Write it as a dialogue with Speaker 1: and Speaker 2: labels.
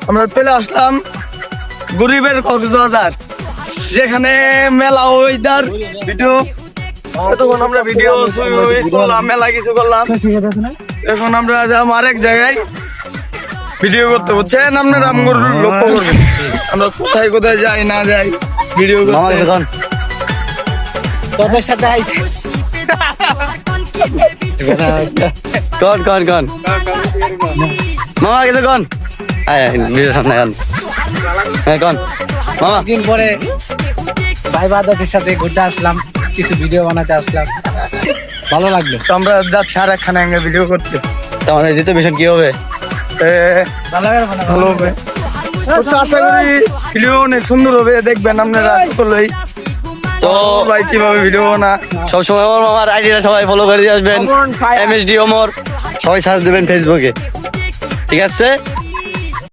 Speaker 1: আমরা চলে আসলাম গরিবের কক্সবাজার, যেখানে মেলা ওয়েদার ভিডিও। এতক্ষণ আমরা ভিডিও করলাম, মেলা কিছু করলাম। এখন আমরা যাম আরেক জায়গায় ভিডিও করতে, বুঝছেন আপনারা? আমগুলো লক্ষ্য করবেন আমরা কোথায় কোথায় যাই না যাই ভিডিও করতে।
Speaker 2: তোদের সাথে আইছি
Speaker 3: কন কন কন মামা কিছু কন ভিডিও সামনে কন। হ্যাঁ কন মামা।
Speaker 2: দিন পরে ভাই বাদাতের সাথে ঘুরতে আসলাম, কিছু ভিডিও বানাতে আসলাম, ভালো লাগলো।
Speaker 1: তো আমরা যাচ্ছি আর একখানে ভিডিও করতে।
Speaker 3: তো আমাদের যেতে বেশন কি হবে?
Speaker 1: ভালো হবে, আশা করি ভিডিও অনেক সুন্দর হবে, দেখবেন আপনারা সকলেই। তো ভাই কিভাবে ভিডিও না
Speaker 3: সবসময় আমার মামার আইডিটা সবাই ফলো করে দিয়ে আসবেন। MSD ওমর সবাই সার্চ দেবেন ফেসবুকে, ঠিক আছে?